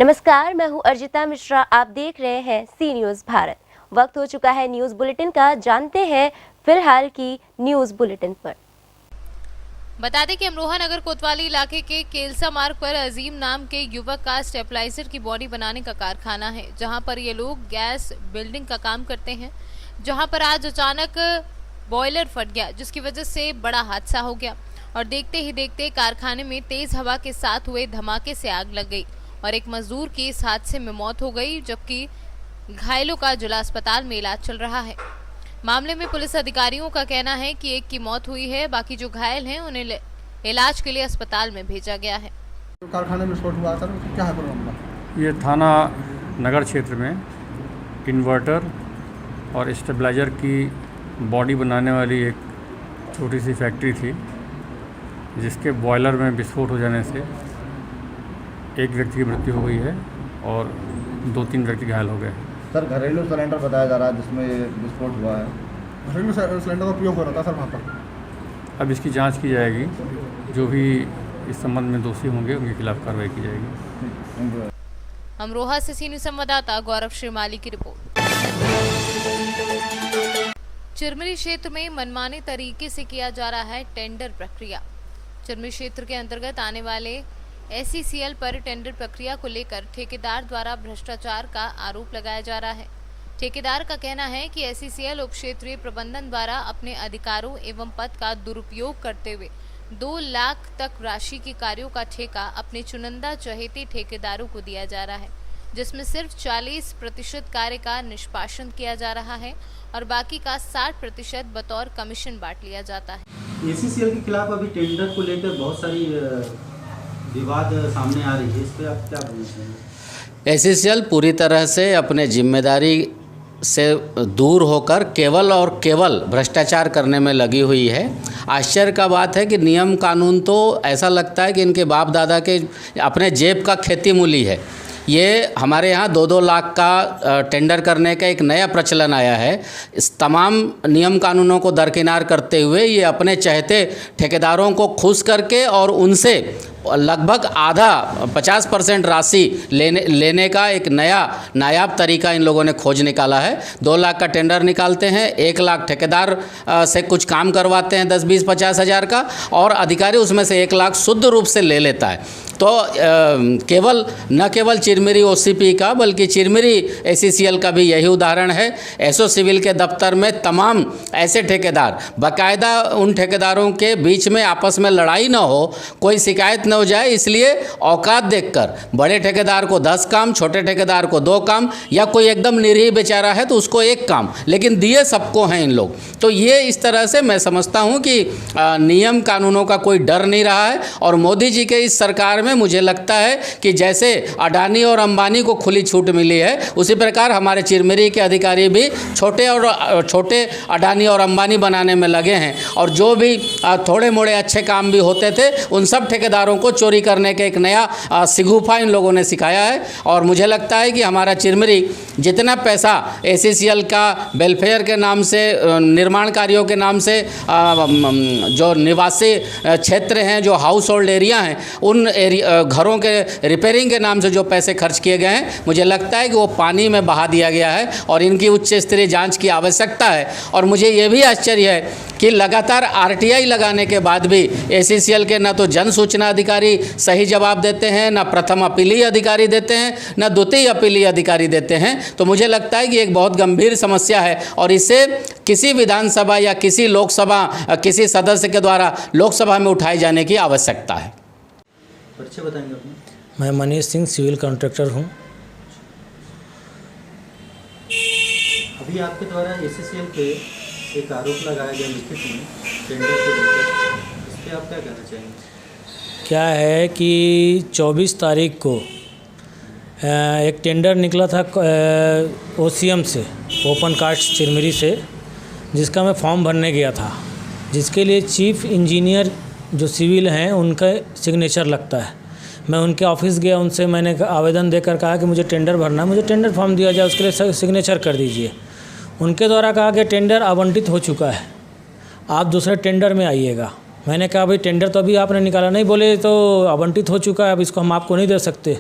नमस्कार, मैं हूं अर्जिता मिश्रा। आप देख रहे हैं सी न्यूज़ भारत। वक्त हो चुका है न्यूज़ बुलेटिन का। जानते हैं फिलहाल की न्यूज़ बुलेटिन पर। बता दें कि अमरोहा नगर कोतवाली इलाके के केलसा मार्ग पर अजीम नाम के युवक का स्टेबलाइजर की बॉडी बनाने का कारखाना है, जहां पर ये लोग गैस बिल्डिंग का काम करते हैं। जहां पर आज अचानक बॉयलर फट गया, जिसकी वजह से बड़ा हादसा हो गया और देखते ही देखते कारखाने में तेज हवा के साथ हुए धमाके से आग लग गई और एक मजदूर की इस हादसे में मौत हो गई, जबकि घायलों का जिला अस्पताल में इलाज चल रहा है। मामले में पुलिस अधिकारियों का कहना है कि एक की मौत हुई है, बाकी जो घायल हैं उन्हें इलाज के लिए अस्पताल में भेजा गया है। कारखाने में विस्फोट हुआ सर, क्या है मामला? ये थाना नगर क्षेत्र में इन्वर्टर और स्टेबलाइजर की बॉडी बनाने वाली एक छोटी सी फैक्ट्री थी, जिसके बॉयलर में विस्फोट हो जाने से एक व्यक्ति की मृत्यु हो गई है और 2-3 व्यक्ति घायल हो गए। सर, घरेलू सिलेंडर बताया जा रहा है जिसमें विस्फोट हुआ है। घरेलू सिलेंडर का उपयोग हो रहा था सर वहाँ पर। अब इसकी जांच की जाएगी, जो भी इस संबंध में दोषी होंगे उनके खिलाफ कार्रवाई की जाएगी। अमरोहा से सी न्यूज़ संवाददाता गौरव श्रीमाली की रिपोर्ट। चिरमिरी क्षेत्र में मनमाने तरीके से किया जा रहा है टेंडर प्रक्रिया। चिरमिरी क्षेत्र के अंतर्गत आने वाले SECL पर टेंडर प्रक्रिया को लेकर ठेकेदार द्वारा भ्रष्टाचार का आरोप लगाया जा रहा है। ठेकेदार का कहना है कि SECL उप क्षेत्रीय प्रबंधन द्वारा अपने अधिकारों एवं पद का दुरुपयोग करते हुए 2 लाख तक राशि के कार्यों का ठेका अपने चुनिंदा चहेते ठेकेदारों को दिया जा रहा है, जिसमें सिर्फ 40% कार्य का निष्पादन किया जा रहा है और बाकी का 60% बतौर कमीशन बांट लिया जाता है। SECL के खिलाफ अभी टेंडर को लेकर बहुत सारी विवाद सामने आ रही है, इस पर आप क्या बोलना चाहेंगे? SECL पूरी तरह से अपने जिम्मेदारी से दूर होकर केवल और केवल भ्रष्टाचार करने में लगी हुई है। आश्चर्य का बात है कि नियम कानून तो ऐसा लगता है कि इनके बाप दादा के अपने जेब का खेती मूली है। ये हमारे यहाँ 2-2 लाख का टेंडर करने का एक नया प्रचलन आया है। इस तमाम नियम कानूनों को दरकिनार करते हुए ये अपने चाहते ठेकेदारों को खुश करके और उनसे लगभग आधा 50% राशि लेने का एक नया नायाब तरीका इन लोगों ने खोज निकाला है। 2 लाख का टेंडर निकालते हैं, 1 लाख ठेकेदार से कुछ काम करवाते हैं 10, 20, 50 हज़ार का, और अधिकारी उसमें से 1 लाख शुद्ध रूप से ले लेता है। तो न केवल चिरमिरी OCP का बल्कि चिरमिरी SECL का भी यही उदाहरण है। SO सिविल के दफ्तर में तमाम ऐसे ठेकेदार, बाकायदा उन ठेकेदारों के बीच में आपस में लड़ाई न हो, कोई शिकायत न हो जाए, इसलिए औकात देखकर बड़े ठेकेदार को 10 काम, छोटे ठेकेदार को 2 काम, या कोई एकदम निरीह बेचारा है तो उसको 1 काम, लेकिन दिए सबको हैं इन लोग। तो ये इस तरह से मैं समझता हूँ कि नियम कानूनों का कोई डर नहीं रहा है। और मोदी जी के इस सरकार में मुझे लगता है कि जैसे अडानी और अंबानी को खुली छूट मिली है, उसी प्रकार हमारे चिरमिरी के अधिकारी भी छोटे अडानी और अंबानी बनाने में लगे हैं। और जो भी थोड़े मोड़े अच्छे काम भी होते थे, उन सब ठेकेदारों को चोरी करने का एक नया सिगुफा इन लोगों ने सिखाया है। और मुझे लगता है कि हमारा चिरमिरी जितना पैसा SECL का वेलफेयर के नाम से, निर्माण कार्यों के नाम से, जो निवासी क्षेत्र हैं, जो हाउस होल्ड एरिया हैं, उन घरों के रिपेयरिंग के नाम से जो पैसे खर्च किए गए हैं, मुझे लगता है कि वो पानी में बहा दिया गया है और इनकी उच्च स्तरीय जांच की आवश्यकता है। और मुझे ये भी आश्चर्य है कि लगातार RTI लगाने के बाद भी SECL के न तो जन सूचना अधिकारी सही जवाब देते हैं, न प्रथम अपीलीय अधिकारी देते हैं, न द्वितीय अपीलीय अधिकारी देते हैं। तो मुझे लगता है कि एक बहुत गंभीर समस्या है और इसे किसी विधानसभा या किसी लोकसभा किसी सदस्य के द्वारा लोकसभा में उठाए जाने की आवश्यकता है। परिचय बताएंगे अपने? मैं मनीष सिंह, सिविल कॉन्ट्रैक्टर हूँ। अभी आपके द्वारा SECL पे एक आरोप लगाया गया लिखित में टेंडर को लेकर, इस पर आप क्या कहना चाहेंगे? क्या है कि 24 तारीख को एक टेंडर निकला था OCM से, ओपन कास्ट चिरमिरी से, जिसका मैं फॉर्म भरने गया था, जिसके लिए चीफ इंजीनियर जो सिविल हैं उनका सिग्नेचर लगता है। मैं उनके ऑफिस गया, उनसे मैंने आवेदन देकर कहा कि मुझे टेंडर भरना है, मुझे टेंडर फॉर्म दिया जाए, उसके लिए सिग्नेचर कर दीजिए। उनके द्वारा कहा कि टेंडर आवंटित हो चुका है, आप दूसरे टेंडर में आइएगा। मैंने कहा भाई टेंडर तो अभी आपने निकाला नहीं, बोले तो आवंटित हो चुका है, अब इसको हम आपको नहीं दे सकते।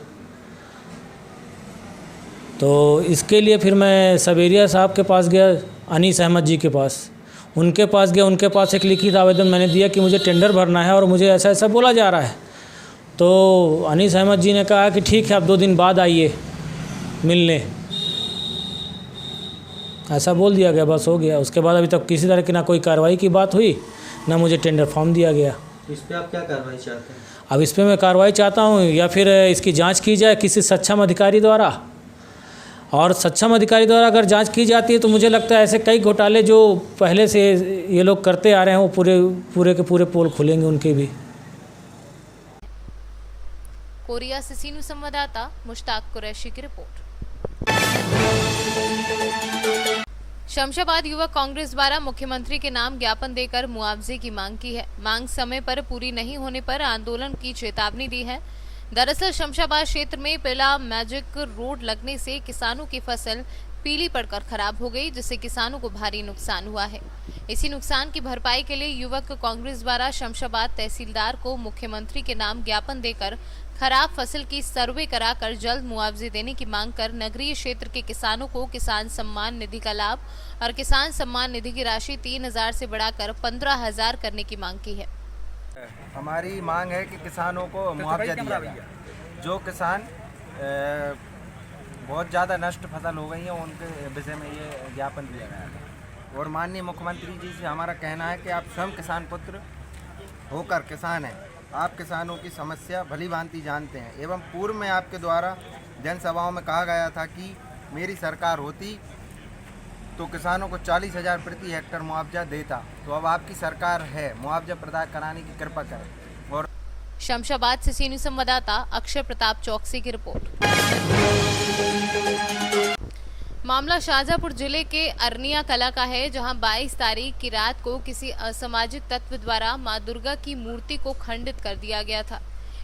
तो इसके लिए फिर मैं सबेरिया साहब के पास गया, अनीस अहमद जी के पास, उनके पास गया। उनके पास एक लिखित आवेदन मैंने दिया कि मुझे टेंडर भरना है और मुझे ऐसा ऐसा बोला जा रहा है। तो अनीस अहमद जी ने कहा कि ठीक है, आप 2 दिन बाद आइए मिलने, ऐसा बोल दिया गया, बस हो गया। उसके बाद अभी तक किसी तरह की ना कोई कार्रवाई की बात हुई, ना मुझे टेंडर फॉर्म दिया गया। इस पर आप क्या कार्रवाई चाहते हैं? अब इस पर मैं कार्रवाई चाहता हूँ या फिर इसकी जांच की जाए किसी सक्षम अधिकारी द्वारा, और सक्षम अधिकारी द्वारा अगर जांच की जाती है तो मुझे लगता है ऐसे कई घोटाले जो पहले से ये लोग करते आ रहे हैं वो पूरे के पूरे पोल खुलेंगे उनके भी। कोरिया से सीनू संवाददाता मुश्ताक कुरैशी की रिपोर्ट। शमशाबाद युवक कांग्रेस द्वारा मुख्यमंत्री के नाम ज्ञापन देकर मुआवजे की मांग की है। मांग समय पर पूरी नहीं होने पर आंदोलन की चेतावनी दी है। दरअसल शमशाबाद क्षेत्र में पहला मैजिक रोड लगने से किसानों की फसल पीली पड़कर खराब हो गई, जिससे किसानों को भारी नुकसान हुआ है। इसी नुकसान की भरपाई के लिए युवक कांग्रेस द्वारा शमशाबाद तहसीलदार को मुख्यमंत्री के नाम ज्ञापन देकर खराब फसल की सर्वे कराकर जल्द मुआवजे देने की मांग कर नगरीय क्षेत्र के किसानों को किसान सम्मान निधि का लाभ और किसान सम्मान निधि की राशि 3,000 से बढ़ाकर 15,000 करने की मांग की है। हमारी मांग है कि किसानों को मुआवजा दिया जाए। जो किसान बहुत ज़्यादा नष्ट फसल हो गई है उनके विषय में ये ज्ञापन दिया गया है। और माननीय मुख्यमंत्री जी से हमारा कहना है कि आप स्वयं किसान पुत्र होकर किसान हैं, आप किसानों की समस्या भली भांति जानते हैं। एवं पूर्व में आपके द्वारा जनसभाओं में कहा गया था कि मेरी सरकार होती तो किसानों को 40,000 प्रति हेक्टेयर मुआवजा देता। तो अब आपकी सरकार है, मुआवजा प्रदान कराने की कृपा करें। और शमशाबाद से सीनियर संवाददाता अक्षय प्रताप चौकसी की रिपोर्ट। मामला शाहजहांपुर जिले के अरनिया कला का है, जहां 22 तारीख की रात को किसी असामाजिक तत्व द्वारा मां दुर्गा की मूर्ति को खंडित कर दिया गया था।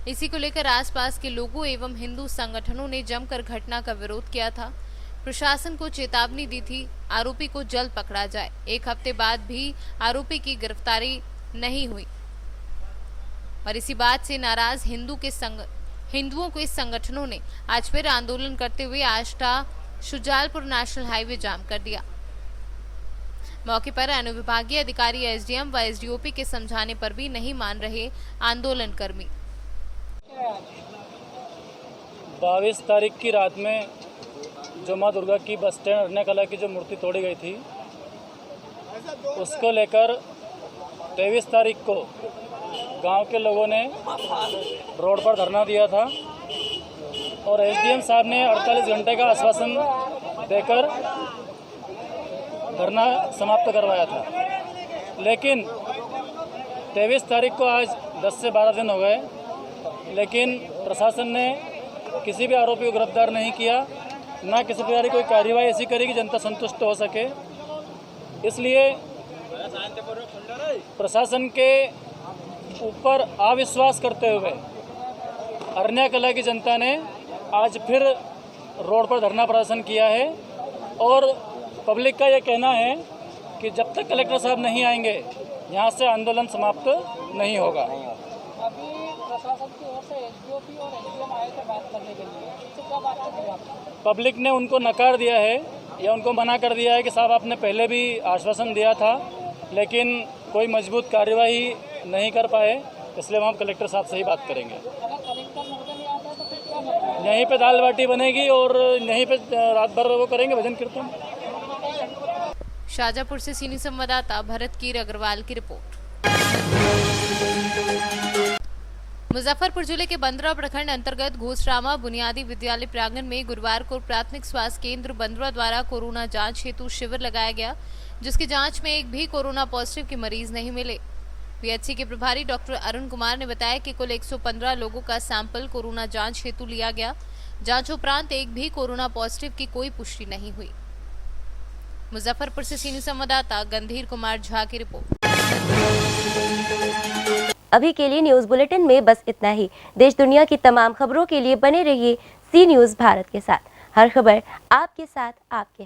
इसी को लेकर आसपास के लोगों एवं हिंदू संगठनों ने जमकर घटना का विरोध किया था। प्रशासन को चेतावनी दी थी आरोपी को जल्द पकड़ा जाए। 1 हफ्ते बाद भी आरोपी की गिरफ्तारी नहीं हुई और इसी बात से नाराज हिंदुओं के संगठनों ने आज फिर आंदोलन करते हुए आष्टा शुजालपुर नेशनल हाईवे जाम कर दिया। मौके पर अनुविभागीय अधिकारी एसडीएम व एसडीओपी के समझाने पर भी नहीं मान रहे आंदोलन कर्मी। 22 तारीख की रात में जो मां दुर्गा की बस स्टैंड अरनिया कला की जो मूर्ति तोड़ी गई थी, उसको लेकर 23 तारीख को गांव के लोगों ने रोड पर धरना दिया था और एसडीएम साहब ने 48 घंटे का आश्वासन देकर धरना समाप्त करवाया था। लेकिन 23 तारीख को आज 10 से 12 दिन हो गए, लेकिन प्रशासन ने किसी भी आरोपी को गिरफ्तार नहीं किया, ना किसी प्रकार की कोई कार्रवाई ऐसी करी कि जनता संतुष्ट हो सके। इसलिए प्रशासन के ऊपर अविश्वास करते हुए अरनिया कला की जनता ने आज फिर रोड पर धरना प्रदर्शन किया है और पब्लिक का ये कहना है कि जब तक कलेक्टर साहब नहीं आएंगे यहाँ से आंदोलन समाप्त नहीं होगा। अभी प्रशासन की ओर से एसडीओपी और एसडीएम आए थे बात करने के लिए, इससे क्या बात करेंगे? पब्लिक ने उनको नकार दिया है या उनको मना कर दिया है कि साहब आपने पहले भी आश्वासन दिया था, लेकिन कोई मजबूत कार्यवाही नहीं कर पाए, इसलिए हम कलेक्टर साहब से ही बात करेंगे। यहीं पे दाल बाटी बनेगी और यहीं पे रात भर वो करेंगे भजन कीर्तन। शाहजहांपुर से सीनियर संवाददाता भरत कीर अग्रवाल की रिपोर्ट। मुजफ्फरपुर जिले के बंदरा प्रखंड अंतर्गत घोसरामा बुनियादी विद्यालय प्रांगण में गुरुवार को प्राथमिक स्वास्थ्य केंद्र बंदरा द्वारा कोरोना जांच हेतु शिविर लगाया गया, जिसकी जांच में एक भी कोरोना पॉजिटिव के मरीज नहीं मिले। पीएचसी के प्रभारी डॉक्टर अरुण कुमार ने बताया कि कुल 115 लोगों का सैंपल कोरोना जांच हेतु लिया गया। जांच उपरांत एक भी कोरोना पॉजिटिव की कोई पुष्टि नहीं हुई। मुजफ्फरपुर से सीनियर संवाददाता गंधीर कुमार झा की रिपोर्ट। अभी के लिए न्यूज बुलेटिन में बस इतना ही। देश दुनिया की तमाम खबरों के लिए बने रहिए सी न्यूज भारत के साथ। हर खबर आपके साथ, आपके